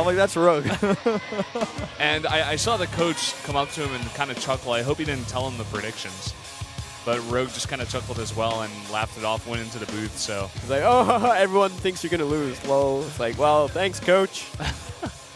I'm like, that's Rogue. And I saw the coach come up to him and kind of chuckle. I hope he didn't tell him the predictions. But Rogue just kind of chuckled as well and laughed it off, went into the booth. So He's like, oh, everyone thinks you're going to lose. Lol. It's like, well, thanks, coach.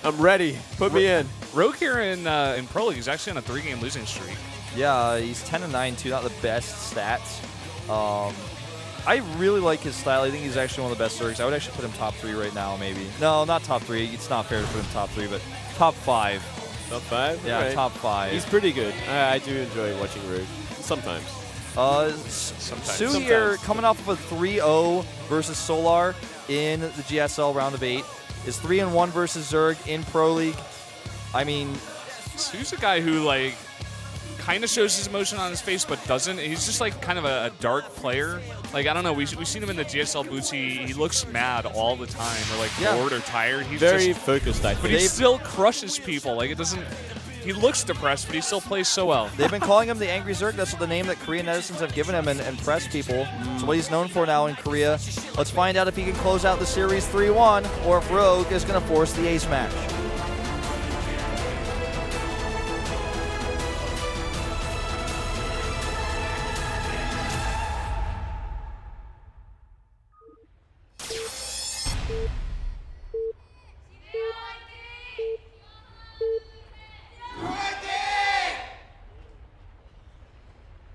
I'm ready. Put me in. Rogue here in Pro League is actually on a 3-game losing streak. Yeah, he's 10-9 too. Not the best stats. I really like his style. I think he's actually one of the best Zergs. I would actually put him top 3 right now, maybe. No, not top 3. It's not fair to put him top 3, but top 5. Top 5? Yeah, right. top 5. He's pretty good. I do enjoy watching Rogue. Sometimes. SoO here coming off of a 3-0 versus Solar in the GSL round of 8. Is 3-1 versus Zerg in Pro League. I mean, SoO's a guy who like kind of shows his emotion on his face, but doesn't. He's just like kind of a dark player. Like, I don't know. We've seen him in the GSL boots. He looks mad all the time, or like bored or tired. He's very just focused, I think. But he still crushes people. Like, it doesn't. He looks depressed, but he still plays so well. They've been calling him the Angry Zerg. That's what the name that Korean netizens have given him and impressed people. So what he's known for now in Korea. Let's find out if he can close out the series 3-1 or if Rogue is going to force the ace match.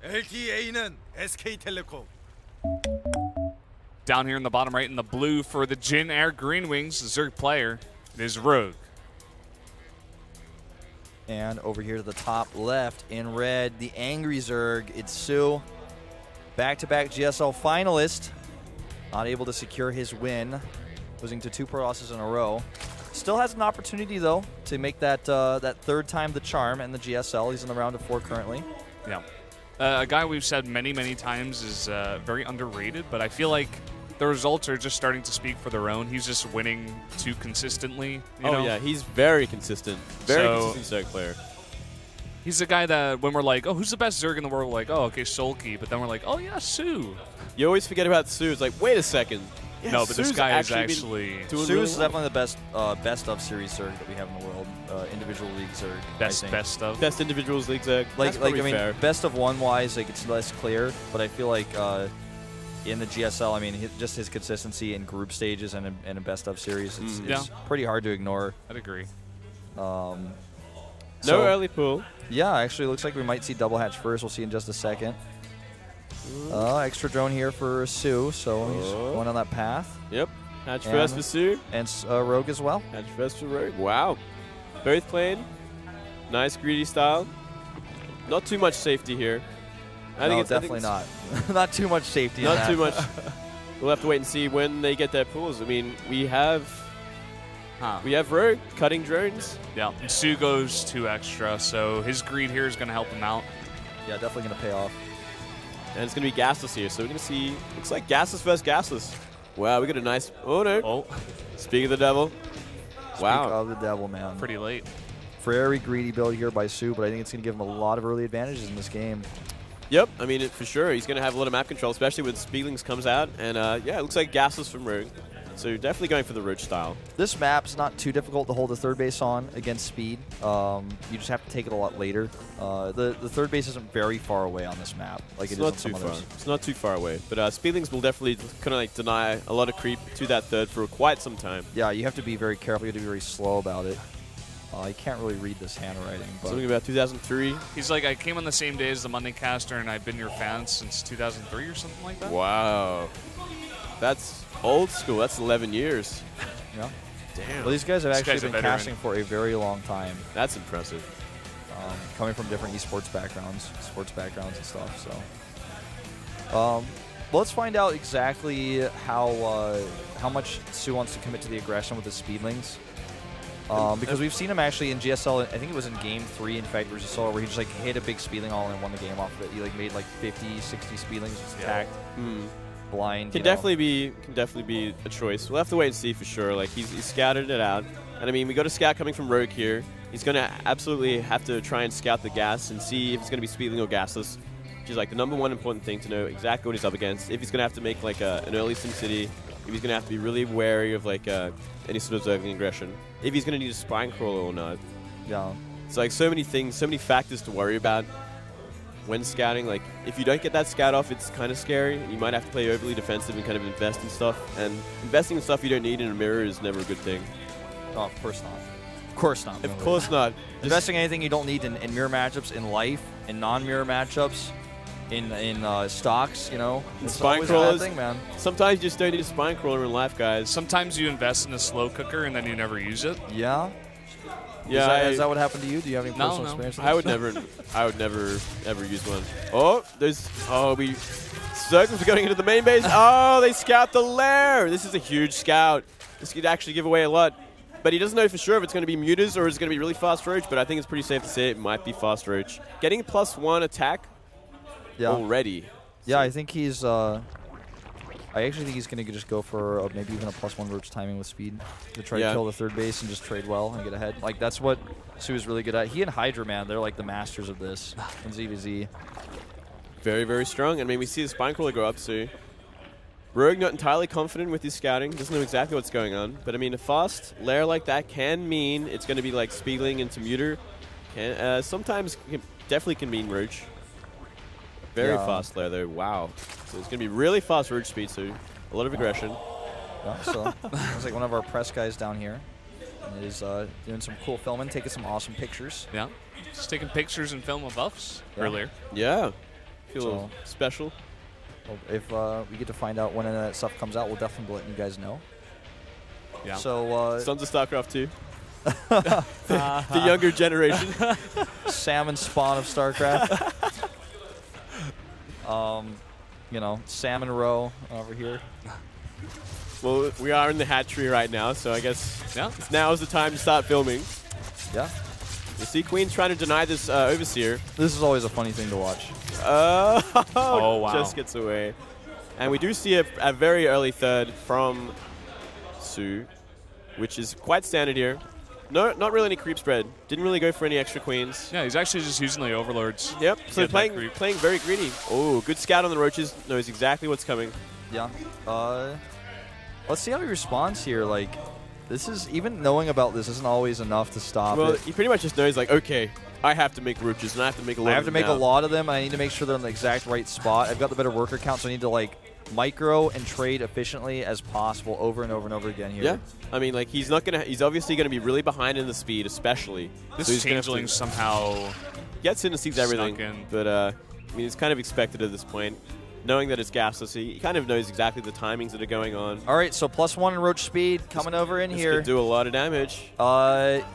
LTA는 SK텔레콤. Down here in the bottom right in the blue for the JINAIR Green Wings, the Zerg player, it is Rogue. And over here to the top left in red, the Angry Zerg, it's SoO. Back-to-back GSL finalist. Not able to secure his win, losing to 2 pro losses in a row. Still has an opportunity, though, to make that, that third time the charm in the GSL. He's in the round of 4 currently. Yeah. A guy we've said many, many times is very underrated, but I feel like the results are just starting to speak for their own. He's just winning too consistently. You know? Yeah, he's very consistent. Very consistent Zerg player. He's a guy that when we're like, oh, who's the best Zerg in the world? We're like, oh, okay, Sulky. But then we're like, oh, yeah, SoO. You always forget about SoO. It's like, wait a second. Yeah, no, but SoO's this guy is actually SoO really is definitely the best best of series Zerg that we have in the world. Individual league Zerg. Best of? Best individuals league Zerg. Like I mean, fair. best of one wise, like it's less clear, but I feel like in the GSL, I mean, just his consistency in group stages and in a best of series, it's pretty hard to ignore. I'd agree. No early pool. Yeah, actually, it looks like we might see double hatch first. We'll see in just a second. Extra drone here for SoO, so he's going on that path. Yep. Hatch first for SoO. And Rogue as well. Hatch first for Rogue. Wow. Both playing. Nice greedy style. Not too much safety here. I think it's definitely not. Not too much safety. Not too much. We'll have to wait and see when they get their pools. I mean, we have Rogue cutting drones. Yeah. And SoO goes 2 extra, so his greed here is going to help him out. Yeah, definitely going to pay off. And it's going to be gasless here, so we're going to see, looks like gasless versus gasless. Wow, we got a nice, oh no. Oh. Speak of the devil. Wow. Speak of the devil, man. Pretty late. Very greedy build here by SoO, but I think it's going to give him a lot of early advantages in this game. Yep, I mean, for sure. He's going to have a lot of map control, especially when Speedlings comes out. And yeah, it looks like gasless from Rogue. So definitely going for the Roach style. This map's not too difficult to hold the third base on against speed. You just have to take it a lot later. The third base isn't very far away on this map. Like it's not too far. It's not too far away. But Speedlings will definitely kind of like deny a lot of creep to that third for quite some time. Yeah, you have to be very careful. You have to be very slow about it. You can't really read this handwriting. But something about 2003. He's like, I came on the same day as the Monday Caster, and I've been your fan since 2003 or something like that. Wow. That's old school. That's 11 years. Yeah. Damn. Well, these guys have actually been casting for a very long time. That's impressive. Coming from different esports backgrounds, and stuff. So, let's find out exactly how much SoO wants to commit to the aggression with the Speedlings. Because we've seen him actually in GSL. I think it was in Game 3, in fact, versus Solar, where he just like hit a big Speedling all and won the game off of it. He like made like 50, 60 Speedlings, just attacked. Blind. Can definitely be a choice. We'll have to wait and see for sure. Like he's scouted it out, and I mean we got a scout coming from Rogue here. He's gonna absolutely have to try and scout the gas and see if it's gonna be Speedling or gasless, which is like the #1 important thing to know exactly what he's up against. If he's gonna have to make like an early SimCity if he's going to have to be really wary of like any sort of zergling aggression. If he's going to need a spine crawler or not. Yeah. It's like so many things, so many factors to worry about when scouting. Like if you don't get that scout off, it's kind of scary. You might have to play overly defensive and kind of invest in stuff. And investing in stuff you don't need in a mirror is never a good thing. Oh, of course not. Of course not. Of course not. Investing anything you don't need in mirror matchups, in life, in non-mirror matchups, in stocks, you know. It's spine always a crawlers, bad thing, man. Sometimes you just don't need a spine crawler in life, guys. Sometimes you invest in a slow cooker and then you never use it. Yeah. Yeah. Is that what happened to you? Do you have any personal experience with this? I would never ever use one. Oh, Zerglings are going into the main base. Oh, they scout the lair. This is a huge scout. This could actually give away a lot. But he doesn't know for sure if it's going to be Mutas or it's going to be really fast Roach, but I think it's pretty safe to say it might be fast Roach. Getting +1 attack already. Yeah, I think he's... I actually think he's going to just go for maybe even a +1 Roach timing with speed to try to kill the third base and just trade well and get ahead. Like, that's what SoO is really good at. He and Hydra, man, they're like the masters of this in ZVZ. Very, very strong. I mean, we see the spine crawler go up, so Rogue not entirely confident with his scouting. Doesn't know exactly what's going on. But, I mean, a fast lair like that can mean it's going to be like Speedling into Muter. Sometimes definitely can mean Roach. Very fast lair, though. Wow. So it's going to be really fast Roach speed, so a lot of aggression. Yeah, so it's like one of our press guys down here is doing some cool filming, taking some awesome pictures. Yeah. Just taking pictures and film of buffs earlier. Yeah. Feel special. Well, if we get to find out when any of that stuff comes out, we'll definitely be letting you guys know. Yeah. So Sons of StarCraft 2. The younger generation. Salmon spawn of StarCraft. You know, Salmon Row over here. Well, we are in the hat tree right now, so I guess now is the time to start filming. Yeah. You see Queen's trying to deny this Overseer. This is always a funny thing to watch. Oh, wow. Just gets away. And we do see a very early third from SoO, which is quite standard here. No, not really any creep spread. Didn't really go for any extra queens. Yeah, he's actually just using the overlords. Yep, so playing very greedy. Oh, good scout on the Roaches. Knows exactly what's coming. Yeah. Let's see how he responds here. Like, this is, even knowing about this isn't always enough to stop it. He pretty much just knows, like, okay, I have to make Roaches, and I have to make a lot of them. I have to make a lot of them, and I need to make sure they're in the exact right spot. I've got the better worker count, so I need to, like, micro and trade efficiently as possible over and over and over again here. Yeah. I mean, like, he's obviously going to be really behind in the speed, especially. This changeling somehow gets in and sees everything. But, I mean, it's kind of expected at this point. Knowing that it's gasless, he kind of knows exactly the timings that are going on. All right, so +1 in Roach speed coming over in here. This could do a lot of damage.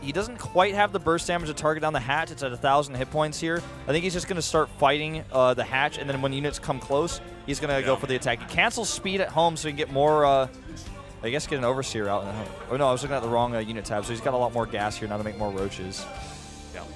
He doesn't quite have the burst damage to target down the hatch. It's at 1,000 hit points here. I think he's just going to start fighting the hatch, and then when units come close, he's going to go for the attack. He cancels speed at home so he can get more, I guess, get an Overseer out. Oh, no, I was looking at the wrong unit tab, so he's got a lot more gas here now to make more Roaches.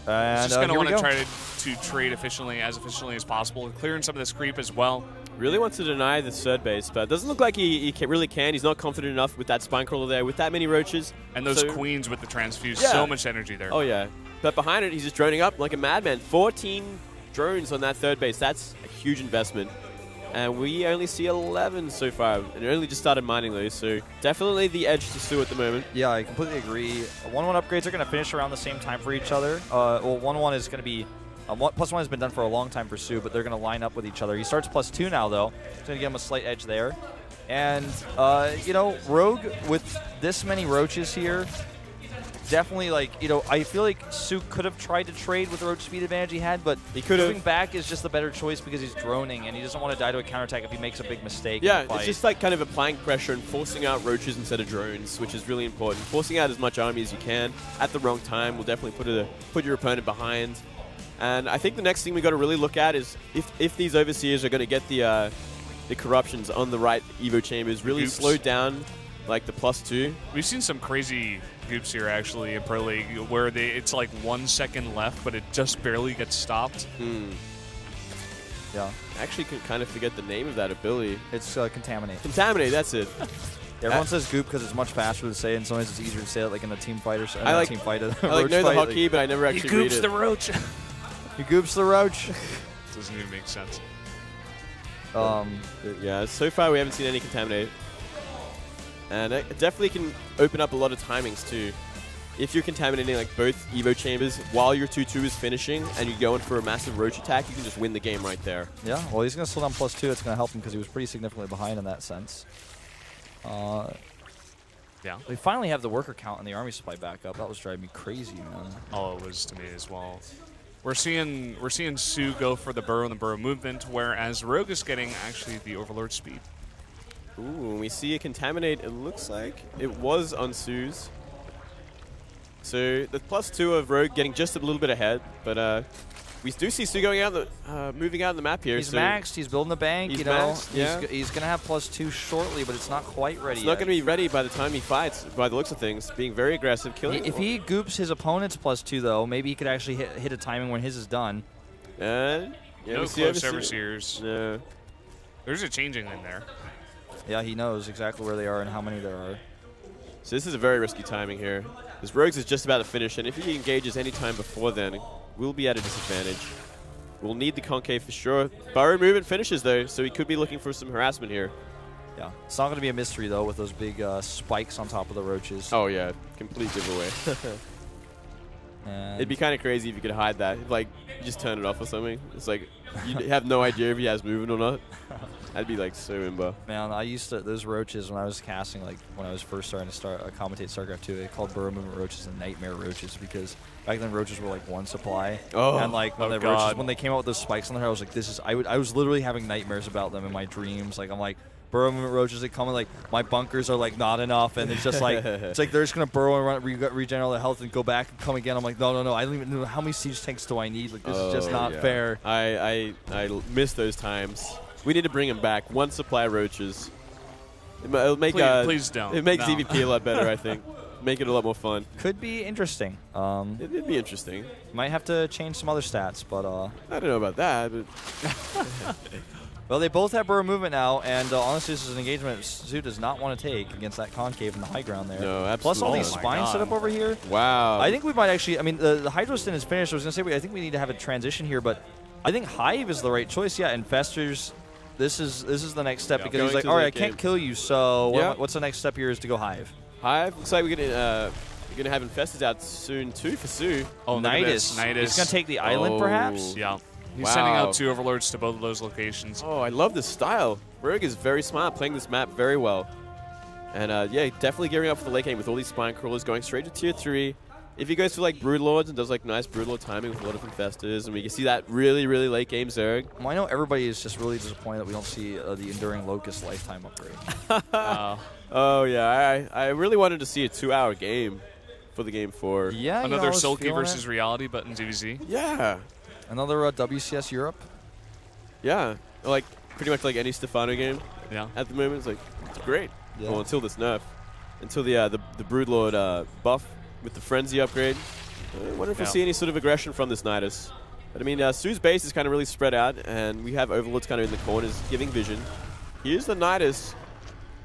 And he's just going to want to try to trade as efficiently as possible, clearing some of this creep as well. Really wants to deny the third base, but it doesn't look like he really can. He's not confident enough with that spine crawler there, with that many Roaches. And those queens with the transfuse, so much energy there. Oh, yeah. But behind it, he's just droning up like a madman. 14 drones on that third base. That's a huge investment. And we only see 11 so far, and only just started mining those, so definitely the edge to SoO at the moment. Yeah, I completely agree. 1-1 upgrades are going to finish around the same time for each other. Well, 1-1 is going to be... +1 has been done for a long time for SoO, but they're going to line up with each other. He starts +2 now, though. It's going to give him a slight edge there. And, you know, Rogue, with this many Roaches here, definitely, like, you know, I feel like SoO could have tried to trade with the Roach speed advantage he had, but moving back is just the better choice because he's droning, and he doesn't want to die to a counterattack if he makes a big mistake. Yeah, it's just like kind of applying pressure and forcing out Roaches instead of drones, which is really important. Forcing out as much army as you can at the wrong time will definitely put your opponent behind. And I think the next thing we got to really look at is if these Overseers are going to get the corruptions on the right Evo chambers, really slow down like the +2. We've seen some crazy goops here actually in Pro League where it's like 1 second left, but it just barely gets stopped. Yeah. I actually can kind of forget the name of that ability. It's Contaminate. Contaminate, that's it. Everyone says goop because it's much faster to say, and sometimes it's easier to say it like in a team fight or I like, team fight. I like know the hotkey, but I never actually read it. He goops the Roach. He goops the Roach. Doesn't even make sense. Yeah, so far we haven't seen any Contaminate. And it definitely can open up a lot of timings too. If you're contaminating like both Evo chambers while your 2-2 is finishing and you're going for a massive roach attack, you can just win the game right there. Yeah, well, he's going to slow down +2. It's going to help him because he was pretty significantly behind in that sense. Yeah. We finally have the worker count and the army supply back up. That was driving me crazy, man. Oh, it was to me as well. We're seeing SoO go for the burrow and the burrow movement, whereas Rogue is getting actually the overlord speed. Ooh, we see a contaminate. It looks like it was on SoO's. So the +2 of Rogue getting just a little bit ahead, but we do see SoO going out moving out on the map here. He's maxed. He's building the bank. He's you know, maxed, yeah. He's going to have +2 shortly, but it's not quite ready. It's not going to be ready by the time he fights. By the looks of things, being very aggressive, killing. If he goops his opponent's +2, though, maybe he could actually hit a timing when his is done. Yeah, no close overseers. No. There's a changing in there. Yeah, he knows exactly where they are and how many there are. So this is a very risky timing here. Because Rogues is just about to finish, and if he engages any time before then, we'll be at a disadvantage. We'll need the concave for sure. Burrow movement finishes, though, so he could be looking for some harassment here. Yeah, it's not going to be a mystery, though, with those big spikes on top of the roaches. Oh, yeah, complete giveaway. It'd be kind of crazy if you could hide that. Like, you just turn it off or something. It's like, you have no idea if he has movement or not. That'd be like so imba. Man, I used to, those roaches when I was casting, like when I was first starting to commentate StarCraft 2, they called burrow movement roaches and nightmare roaches because back then roaches were like one supply. Oh, and like when when they came out with those spikes on their head, I was like, this is, I was literally having nightmares about them in my dreams. Like I'm like, burrow movement roaches, they come and like my bunkers are like not enough, and it's just like it's like they're just gonna burrow and regen all their health and go back and come again. I'm like, no, I don't even know how many siege tanks do I need. Like this is just not fair. I miss those times. We need to bring him back. One supply roaches. It'll make please don't. It makes EVP a lot better, I think. Make it a lot more fun. Could be interesting. It'd be interesting. Might have to change some other stats, but I don't know about that. But well, they both have burrow movement now, and honestly, this is an engagement SoO does not want to take against that concave in the high ground there. No, absolutely. Plus all these spines set up over here. Wow. I think we might actually, I mean, the Hydro stint is finished. I was going to say, I think we need to have a transition here, but I think Hive is the right choice. Yeah, Infestors, this is the next step because he's like, all right, I can't kill you, so what's the next step here is to go Hive. Hive, looks like we're gonna have Infestors out soon too for SoO. Oh, Nidus. He's gonna take the island, perhaps. Yeah. He's sending out 2 overlords to both of those locations. Oh, I love this style. Rogue is very smart, playing this map very well. And yeah, definitely gearing up for the late game with all these spine crawlers, going straight to tier 3. If he goes for like Broodlords and does like nice Broodlord timing with a lot of Infestors, and we can see that really, really late game Zerg. Well, I know everybody is just really disappointed that we don't see the Enduring Locust lifetime upgrade. Oh yeah, I really wanted to see a 2-hour game for the game 4. Yeah, another Sulky versus Reality, but in ZVZ. Yeah. Another WCS Europe. Yeah, like pretty much like any Stefano game. Yeah. At the moment, it's like it's great. Yeah. Well, until this nerf, until the Broodlord buff with the Frenzy upgrade. I wonder if we'll see any sort of aggression from this Nidus. But I mean, SoO's base is kind of really spread out, and we have Overlords kind of in the corners giving vision. Here's the Nidus.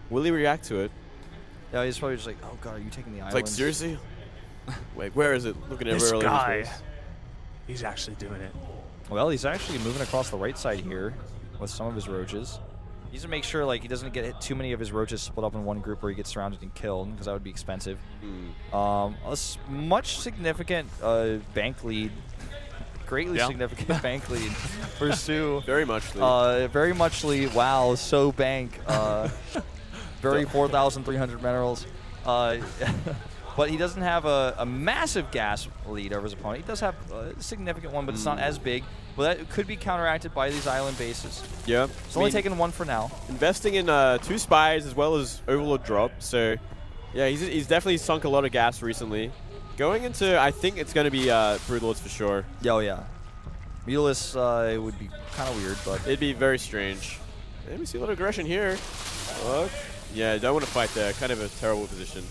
Will he react to it? Yeah, he's probably just like, oh god, are you taking the island? It's like, seriously? Wait, where is it? Looking this everywhere. Guy, he's actually doing it. Well, he's actually moving across the right side here with some of his roaches. He needs to make sure like he doesn't get too many of his roaches split up in one group where he gets surrounded and killed, because that would be expensive. A much significant bank lead. Greatly significant bank lead for SoO. Very much lead. Very much lead. Wow, so bank. Very 4,300 minerals. But he doesn't have a massive gas lead over his opponent. He does have a significant one, but it's not as big. Well, that could be counteracted by these island bases. Yeah. It's only taking 1 for now. Investing in 2 spies as well as Overlord drop. So, yeah, he's definitely sunk a lot of gas recently. Going into, I think it's going to be Broodlords for sure. Oh, yeah. Mulus would be kind of weird, but... It'd be very strange. And we see a lot of aggression here. Yeah, don't want to fight there. Kind of a terrible position.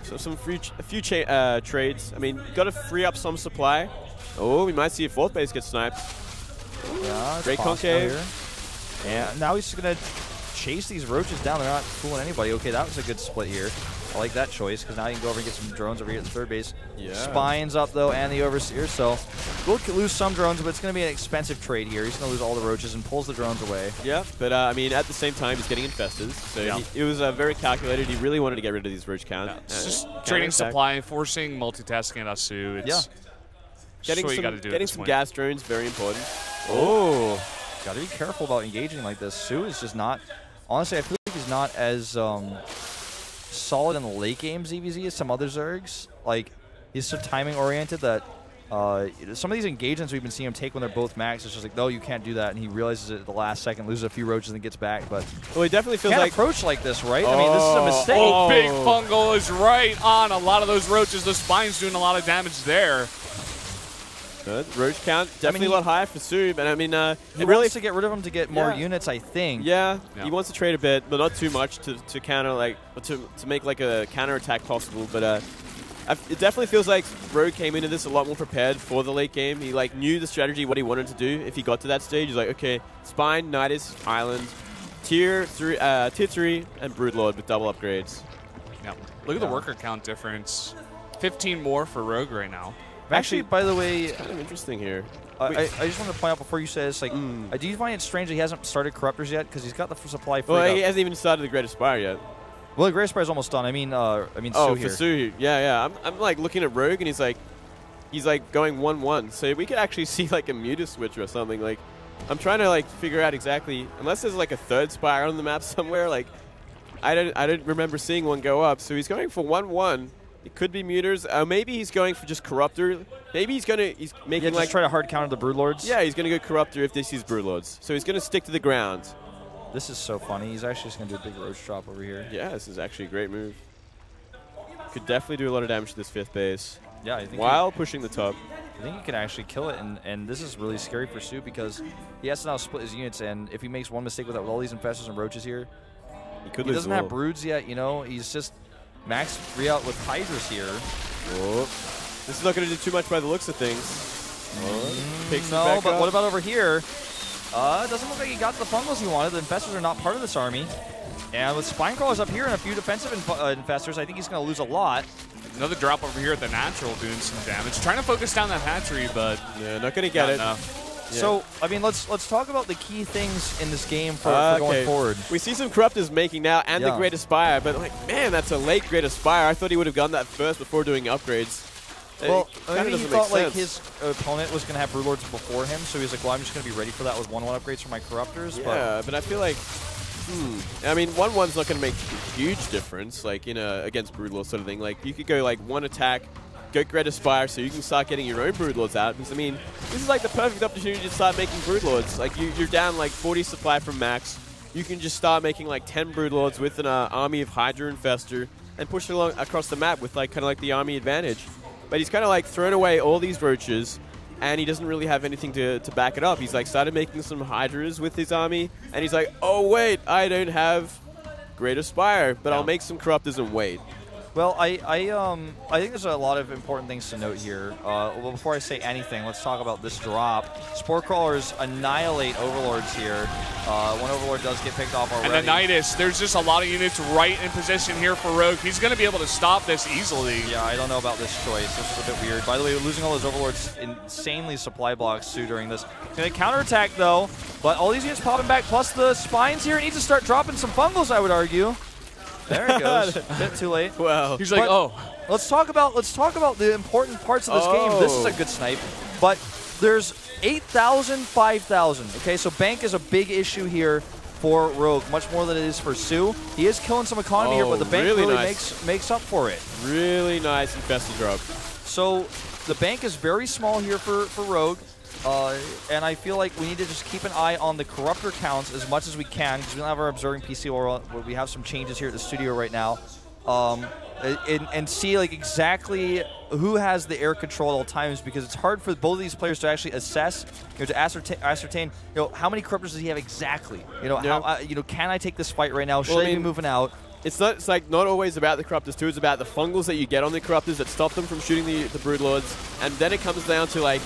So a few trades. I mean, got to free up some supply. Oh, we might see a 4th base get sniped. Yeah, great concave. And now he's just going to chase these roaches down. They're not fooling anybody. Okay, that was a good split here. I like that choice, because now you can go over and get some drones over here at the third base. Yeah. Spines up, though, and the Overseer, so we'll lose some drones, but it's going to be an expensive trade here. He's going to lose all the roaches and pulls the drones away. Yeah, but I mean, at the same time, he's getting infestors, so it was very calculated. He really wanted to get rid of these roach count. Yeah, it's just trading supply, forcing multitasking at SoO. It's getting some gas drones, very important. Oh, got to be careful about engaging like this. SoO is just not, honestly, I feel like he's not as solid in the late game ZVZ as some other Zergs. Like, he's so timing oriented that some of these engagements we've been seeing him take when they're both max, it's just like, no, you can't do that, and he realizes it at the last second, loses a few roaches, and gets back. But well, he definitely feels can't like approach like this, right? I mean, this is a mistake. Oh, big fungal is right on a lot of those roaches. The spine's doing a lot of damage there. Good. Roach count definitely a lot higher for SoO, but I mean, he wants to get rid of him to get more units, I think. Yeah, he wants to trade a bit, but not too much to counter, like, to make like a counter attack possible. But it definitely feels like Rogue came into this a lot more prepared for the late game. He like knew the strategy, what he wanted to do. If he got to that stage, he's like, okay, Spine, Nidus, Island, tier 3, and Broodlord with double upgrades. Yeah. Look at the worker count difference. 15 more for Rogue right now. Actually, by the way, it's kind of interesting here. I just want to point out before you say this, like, do you find it strange that he hasn't started Corruptors yet? Because he's got the supply free. Well, he hasn't even started the Great Aspire yet. Well, the Great Aspire is almost done. I mean, SoO here. For SoO, yeah. I'm like looking at Rogue, and he's like going 1-1. So we could actually see like a Muta switch or something. Like, I'm trying to like figure out exactly, unless there's like a third Spire on the map somewhere. Like, I don't remember seeing one go up. So he's going for 1-1. It could be Mutas. Maybe he's going for just Corruptor. Maybe he's making like try to hard counter the Broodlords. Yeah, he's gonna go Corruptor if this is Broodlords. So he's gonna stick to the ground. This is so funny. He's actually just gonna do a big roach drop over here. Yeah, this is actually a great move. Could definitely do a lot of damage to this fifth base. Yeah, I think while pushing the top. I think he can actually kill it, and this is really scary for SoO because he has to now split his units, and if he makes one mistake with all these infestors and roaches here, he doesn't have broods yet. You know, he's just max re-out with Hydras here. Oh. This is not going to do too much by the looks of things. No, but what about over here? It doesn't look like he got the fungals he wanted. The infestors are not part of this army. And with Spine Crawlers up here and a few defensive infestors, I think he's going to lose a lot. Another drop over here at the natural doing some damage. Trying to focus down that hatchery, but yeah, not going to get it. Yeah. So, I mean, let's talk about the key things in this game for going forward. We see some Corruptors making now and the Great Aspire, but like, man, that's a late Great Aspire. I thought he would have gotten that first before doing upgrades. Well, maybe he thought like his opponent was going to have Broodlords before him, so he was like, well, I'm just going to be ready for that with 1-1 upgrades for my Corruptors. Yeah, but I feel like, I mean, 1-1's not going to make a huge difference, like, you know, against Broodlord sort of thing. Like, you could go like one attack, go Great Aspire, so you can start getting your own Broodlords out. Because, I mean, this is like the perfect opportunity to start making Broodlords. Like, you're down like 40 supply from max. You can just start making like 10 Broodlords with an army of Hydra Infestor and push it along across the map with like kind of like the army advantage. But he's kind of like thrown away all these roaches, and he doesn't really have anything to back it up. He's like started making some Hydras with his army, and he's like, oh wait, I don't have Great Aspire, but I'll make some Corruptors and wait. Well, I think there's a lot of important things to note here. Well, before I say anything, let's talk about this drop. Spore Crawlers annihilate Overlords here. One Overlord does get picked off already. And the Nidus, there's just a lot of units right in position here for Rogue. He's going to be able to stop this easily. Yeah, I don't know about this choice. This is a bit weird. By the way, losing all those Overlords insanely supply blocks SoO during this. Going to counterattack, though, but all these units popping back, plus the Spines here. Needs to start dropping some fungals, I would argue. There it goes. A bit too late. Wow. He's like, oh. Let's talk about the important parts of this game. This is a good snipe, but there's 8,000, 5,000. Okay, so bank is a big issue here for Rogue, much more than it is for SoO. He is killing some economy here, but the bank really makes up for it. Really nice infested drop. So the bank is very small here for Rogue. And I feel like we need to just keep an eye on the Corruptor counts as much as we can, because we don't have our observing PC, or we have some changes here at the studio right now, and see like exactly who has the air control at all times, because it's hard for both of these players to actually assess, to ascertain, how many Corruptors does he have exactly? How, can I take this fight right now? Should I be moving out? It's like not always about the Corruptors too. It's about the fungals that you get on the Corruptors that stop them from shooting the Broodlords, and then it comes down to like,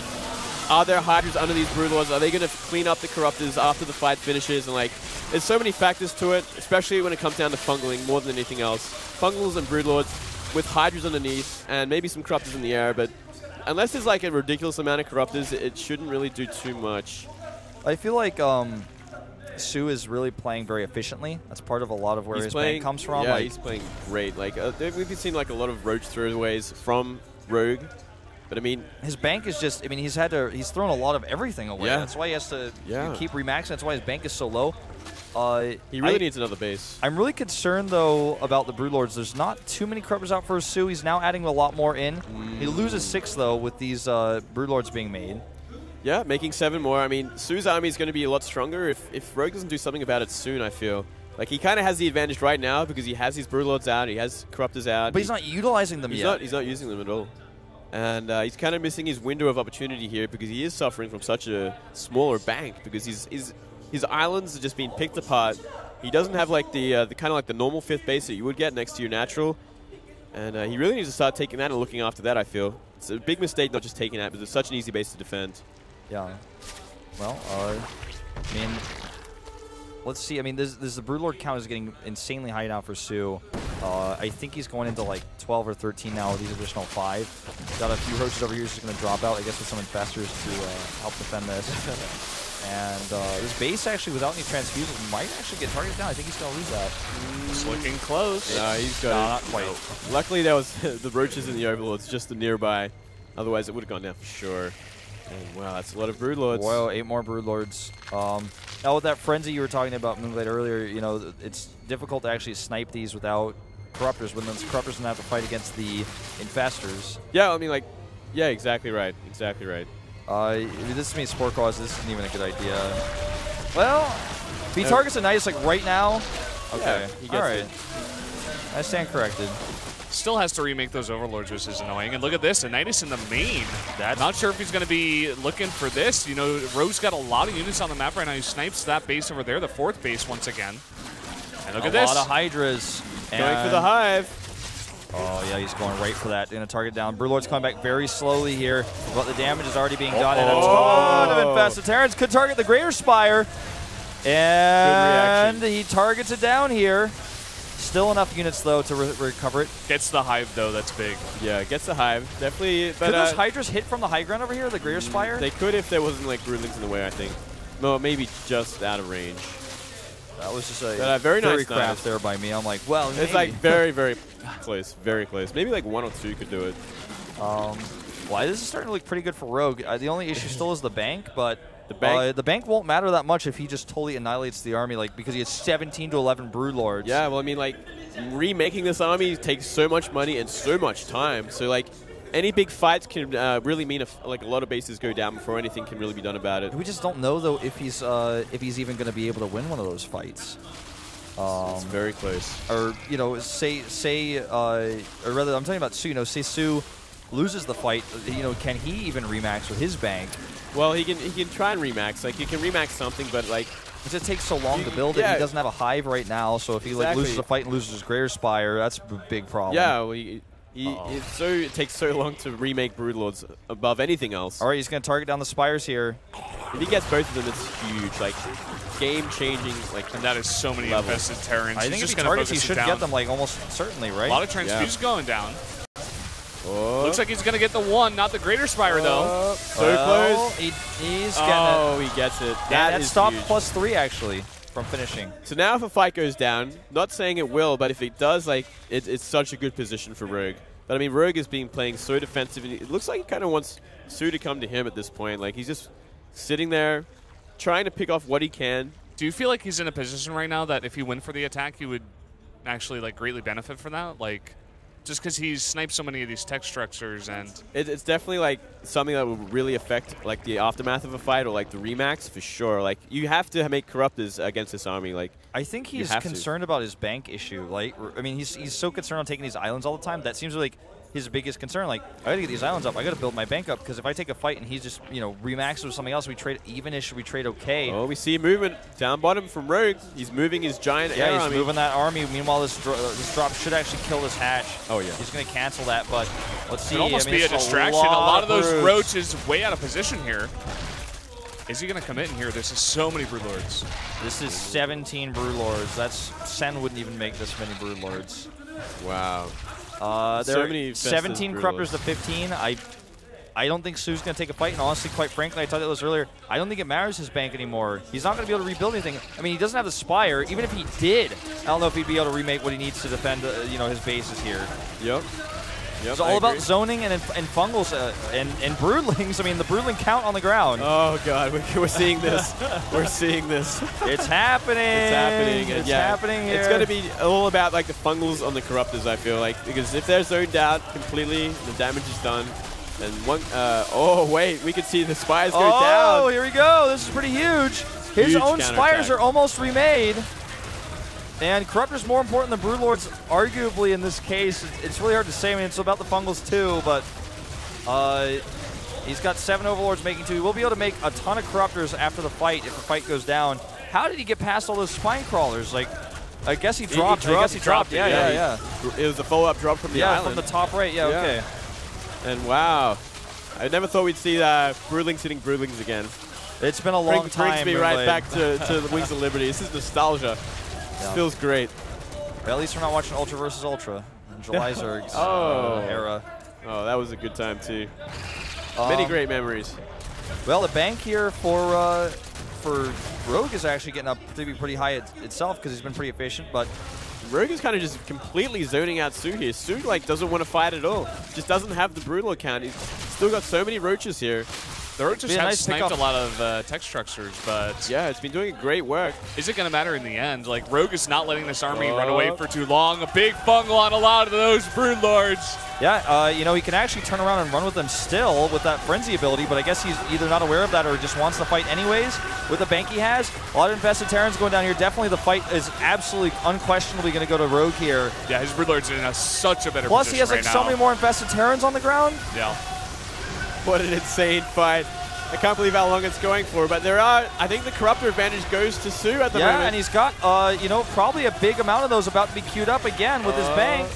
Are there Hydras under these Broodlords? Are they going to clean up the Corruptors after the fight finishes? And like, there's so many factors to it, especially when it comes down to Fungling more than anything else. Fungals and Broodlords with Hydras underneath and maybe some Corruptors in the air, but unless there's like a ridiculous amount of Corruptors, it shouldn't really do too much. I feel like SoO is really playing very efficiently. That's part of a lot of where his bank comes from. Yeah, like, he's playing great. Like we've been seeing like a lot of roach throwaways from Rogue, but I mean, his bank is just. I mean, he's thrown a lot of everything away. Yeah. That's why he has to Yeah. keep remaxing. That's why his bank is so low. He really needs another base. I'm really concerned though about the Broodlords. There's not too many Corruptors out for SoO. He's now adding a lot more in. He loses 6 though with these Broodlords being made. Yeah, making 7 more. I mean, SoO's army is going to be a lot stronger if Rogue doesn't do something about it soon, I feel. Like, he kind of has the advantage right now because he has these Broodlords out, he has Corruptors out. But he's not utilizing them yet. He's not using them at all. And he's kind of missing his window of opportunity here because he is suffering from such a smaller bank because his islands are just being picked apart. He doesn't have like the kind of like the normal 5th base that you would get next to your natural. And he really needs to start taking that and looking after that, I feel. It's a big mistake not just taking that because it's such an easy base to defend. Yeah. Well, I mean, let's see. I mean, the Broodlord count is getting insanely high now for SoO. I think he's going into like 12 or 13 now with these additional 5. Got a few roaches over here. He's just going to drop out, I guess, with some infestors to help defend this. And this base, actually, without any transfusions, might actually get targeted down. I think he's going to lose that. It's looking close. No, he's got not quite. No. Luckily, there was the roaches and the Overlords just the nearby. Otherwise, it would have gone down for sure. And wow, that's a lot of Broodlords. Whoa, 8 more Broodlords. Now with that frenzy you were talking about, Moonblade, earlier, you know, it's difficult to actually snipe these without Corruptors, when those Corruptors don't have to fight against the Infestors. Yeah, I mean, like, yeah, exactly right. Exactly right. This means Sport Cause, this isn't even a good idea. Well, if he targets a Nidus like right now, okay, he gets all right. it. I stand corrected. Still has to remake those Overlords, which is annoying. And look at this, a Nidus in the main. Not sure if he's going to be looking for this. You know, Rogue's got a lot of units on the map right now. He snipes that base over there, the 4th base once again. And look at this. A lot of Hydras. Going for the Hive. Oh, yeah, he's going right for that. Going to target down. Broodlord's coming back very slowly here, but the damage is already being done. And a ton of infested Terrans could target the Greater Spire. And he targets it down here. Still enough units, though, to recover it. Gets the Hive, though. That's big. Yeah, gets the Hive. Definitely. But, could those Hydras hit from the high ground over here, the Greater Spire? They could if there wasn't, like, Broodlings in the way, I think. No, maybe just out of range. That was just a very nice craft there by me. I'm like, well, maybe. It's like very, very close. Very close. Maybe like 1 or 2 could do it. Well, this is starting to look pretty good for Rogue. The only issue still is the bank, but The bank won't matter that much if he just totally annihilates the army, like, because he has 17 to 11 Broodlords. Yeah, well, I mean, like, remaking this army takes so much money and so much time. So, like, any big fights can really mean like a lot of bases go down before anything can really be done about it. We just don't know though if he's even going to be able to win one of those fights. It's very close. Or you know, or rather, I'm talking about SoO. You know, say SoO loses the fight. You know, can he even remax with his bank? Well, he can try and remax. Like, he can remax something, but like. Because it takes so long to build it. He doesn't have a Hive right now, so if he like loses a fight and loses his Greater Spire, that's a big problem. Yeah, well, it takes so long to remake Broodlords above anything else. All right, he's going to target down the Spires here. If he gets both of them, it's huge. Like, game-changing. Like, and that is so many infested Terrans. I think if he targets, he should get them like almost certainly, right? A lot of transfusions going down. Oh. Looks like he's going to get the 1, not the Greater Spire, though. So close. He's getting it. Oh, he gets it. That stopped huge. +3, actually, from finishing. So now if a fight goes down, not saying it will, but if it does, like, it's such a good position for Rogue. But, I mean, Rogue is playing so defensive, and it looks like he kind of wants SoO to come to him at this point. Like, he's just sitting there, trying to pick off what he can. Do you feel like he's in a position right now that if he went for the attack, he would actually, like, greatly benefit from that? Like, just because he's sniped so many of these tech structures, and it's definitely like something that will really affect like the aftermath of a fight or like the remax for sure. Like, you have to make Corruptors against this army. Like, I think he's concerned about his bank issue. Like, I mean, he's so concerned on taking these islands all the time. That seems like his biggest concern. Like, I got to get these islands up. I got to build my bank up because if I take a fight and he's just, you know, remaxed with something else, we trade even-ish, we trade okay. Oh, we see movement down bottom from Rogue. He's moving his giant air he's army. moving that army. Meanwhile, this drop should actually kill this hatch. Oh, yeah. He's going to cancel that, but let's see. It almost be a distraction. A lot of those roaches way out of position here. Is he going to commit in here? This is so many Broodlords. This is 17 Broodlords. That's Sen wouldn't even make this many Broodlords. Wow. There many are 17 Broodlords. Corruptors to 15. I don't think Su's going to take a fight, and honestly, quite frankly, I talked about this earlier, I don't think it matters his bank anymore. He's not going to be able to rebuild anything. I mean, he doesn't have the Spire. Even if he did, I don't know if he'd be able to remake what he needs to defend, you know, his bases here. Yep. It's all about zoning and fungals and broodlings. I mean, the broodling count on the ground. Oh, God. We're seeing this. We're seeing this. It's happening. It's happening. It's happening here. It's going to be all about, like, the fungals on the Corruptors, I feel like. Because if they're zoned out completely, the damage is done. And one, oh, wait. We can see the Spires go down. Oh, here we go. This is pretty huge. His own Spires are almost remade. And Corruptor's more important than Broodlords, arguably, in this case. It's really hard to say. I mean, it's about the fungals, too, but he's got 7 Overlords making 2. He will be able to make a ton of Corruptors after the fight if the fight goes down. How did he get past all those Spine Crawlers? Like, I guess he dropped. I guess he dropped. Yeah. It was a follow-up drop from the island. From the top right. Yeah, okay. And wow. I never thought we'd see Broodlings hitting Broodlings again. It's been a long time. Brings me right back to the Wings of Liberty. This is nostalgia. This feels great. Well, at least we're not watching Ultra versus Ultra in July Zerg's era. Oh, that was a good time, too. Many great memories. Well, the bank here for Rogue is actually getting up to be pretty high itself because he's been pretty efficient, but Rogue is kind of just completely zoning out Su here. Su, like, doesn't want to fight at all. Just doesn't have the Broodlord count. He's still got so many roaches here. The roaches have sniped a lot of tech structures, but yeah, it's been doing great work. Is it going to matter in the end? Like, Rogue is not letting this army run away for too long. A big fungal on a lot of those Broodlords. Yeah, you know, he can actually turn around and run with them still with that Frenzy ability, but I guess he's either not aware of that or just wants to fight anyways with the bank he has. A lot of Infested Terrans going down here. Definitely the fight is absolutely unquestionably going to go to Rogue here. Yeah, his Broodlord's in such a better Plus, position he has like so many more Infested Terrans on the ground. Yeah. What an insane fight. I can't believe how long it's going for, but I think the Corruptor advantage goes to Su at the moment. Yeah, and he's got, you know, probably a big amount of those about to be queued up again with his bank.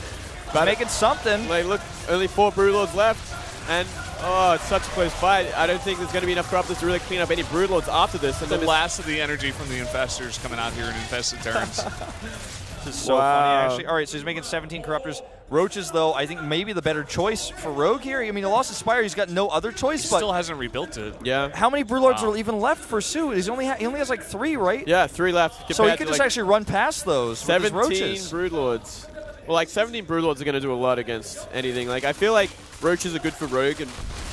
He's making something. Like, look, only 4 Broodlords left, and it's such a close fight. I don't think there's going to be enough Corruptors to really clean up any Broodlords after this. And the last of the energy from the Infestors coming out here in Infested Terrans. This is so funny, actually. All right, so he's making 17 Corruptors. Roaches, though, I think maybe the better choice for Rogue here. I mean, he lost his Spire. He's got no other choice. He but still hasn't rebuilt it. Yeah. How many Broodlords are even left for Su? He only has like 3, right? Yeah, 3 left. So he could just actually run past those 17 with his roaches. Broodlords. Well, like 17 Broodlords are going to do a lot against anything. Like, I feel like roaches are good for Rogue,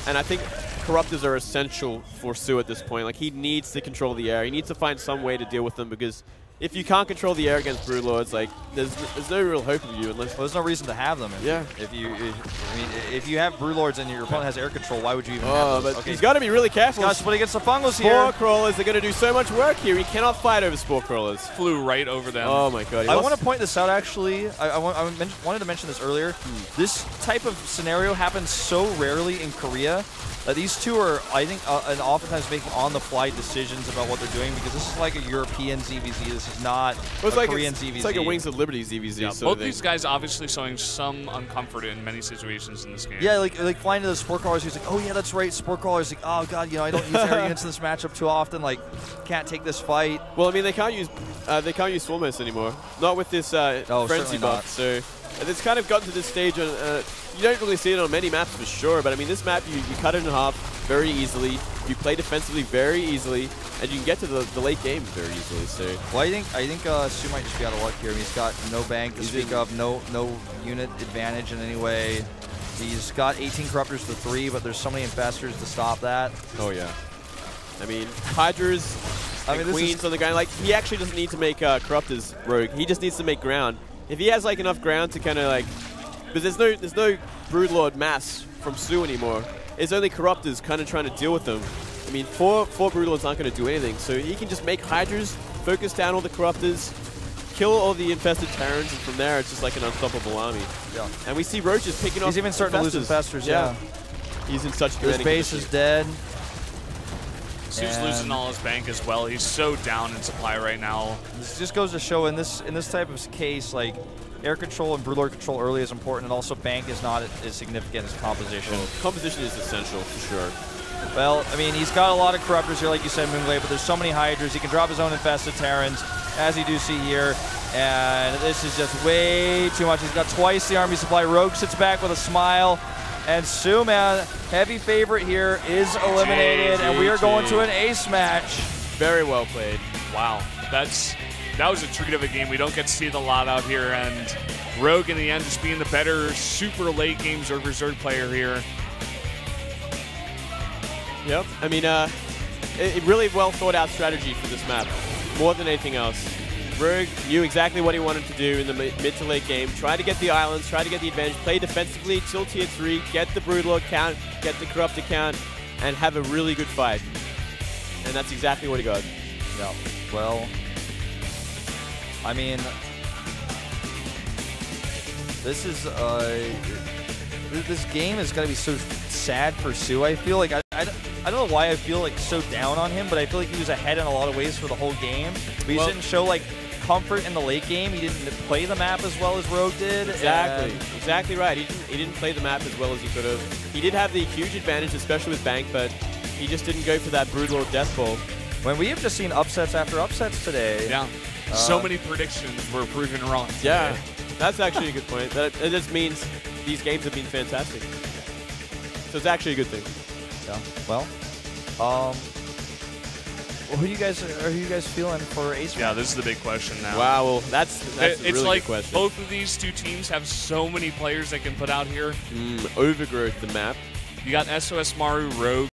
and I think Corruptors are essential for Su at this point. Like, he needs to control the air. He needs to find some way to deal with them because if you can't control the air against Broodlords, like, there's no real hope of you unless... Well, there's no reason to have them. If you have Broodlords and your opponent has air control, why would you even have them? But he's got to be really careful. He's got to split against the fungals here. Spore Crawlers are going to do so much work here. He cannot fight over Spore Crawlers. Flew right over them. Oh, my God. I want to point this out, actually. I wanted to mention this earlier. This type of scenario happens so rarely in Korea. These two are, I think, and oftentimes making on-the-fly decisions about what they're doing because this is like a European ZVZ. This is not a Korean ZVZ. It's like a Wings of Liberty ZVZ. Yeah, both these guys obviously showing some uncomfort in many situations in this game. Yeah, like flying to the Spore Crawlers, he's like, oh yeah, that's right, Spore Crawlers. Like, oh god, you know, I don't use air units in this matchup too often. Like, can't take this fight. Well, I mean, they can't use Swarmers anymore. Not with this Frenzy buff. So it's kind of gotten to this stage. You don't really see it on many maps for sure, but I mean, this map, you cut it in half very easily. You play defensively very easily, and you can get to the late game very easily. So, well, I think Su might just be out of luck here. I mean, he's got no bank to speak of, no unit advantage in any way. He's got 18 Corruptors to 3, but there's so many Infestors to stop that. Oh yeah. I mean, Hydras, Queens on the ground. Like, he actually doesn't need to make Corruptors Rogue. He just needs to make ground. If he has like enough ground to kind of like, because there's no Broodlord mass from Su anymore. It's only Corruptors kind of trying to deal with them. I mean, four Broodlords aren't going to do anything, so he can just make Hydras, focus down all the Corruptors, kill all the infested Terrans, and from there it's just like an unstoppable army. Yeah. And we see Roach is picking off. He's even starting to lose infestors. Yeah. He's in such a His base is dead. Su's losing all his bank as well. He's so down in supply right now. This just goes to show in this type of case, like, air control and Broodlord control early is important, and also bank is not as significant as composition. Well, composition is essential for sure. Well, I mean, he's got a lot of corruptors here, like you said, Moonglade, but there's so many Hydras. He can drop his own infested Terrans, as you do see here, and this is just way too much. He's got twice the army supply. Rogue sits back with a smile, and SoO, man, heavy favorite here, is eliminated, and we are going to an ace match. Very well played. Wow, that was a treat of a game. We don't get to see the lot out here, and Rogue in the end just being the better super late game Zerg player here. Yep. I mean, it really well thought out strategy for this map, more than anything else. Rogue knew exactly what he wanted to do in the mid to late game. Try to get the islands, try to get the advantage, play defensively till tier 3, get the Broodlord count, get the Corruptor count, and have a really good fight. And that's exactly what he got. Yeah. Well, I mean, this is this game is going to be so sad for SoO. I feel like I don't know why I feel like so down on him, but I feel like he was ahead in a lot of ways for the whole game. But he didn't show like comfort in the late game. He didn't play the map as well as Rogue did. Exactly right. He didn't play the map as well as he could have. He did have the huge advantage, especially with Bank, but he just didn't go for that Broodlord Death Ball. When we have just seen upsets after upsets today. Yeah. So many predictions were proven wrong today. Yeah, that's actually a good point. That just means these games have been fantastic. So it's actually a good thing. Yeah. Well, who are you guys feeling for ace? Yeah, this is the big question now. Wow, well, that's a really like good question. Both of these two teams have so many players they can put out here. Overgrowth, the map. You got SOS Maru, Rogue,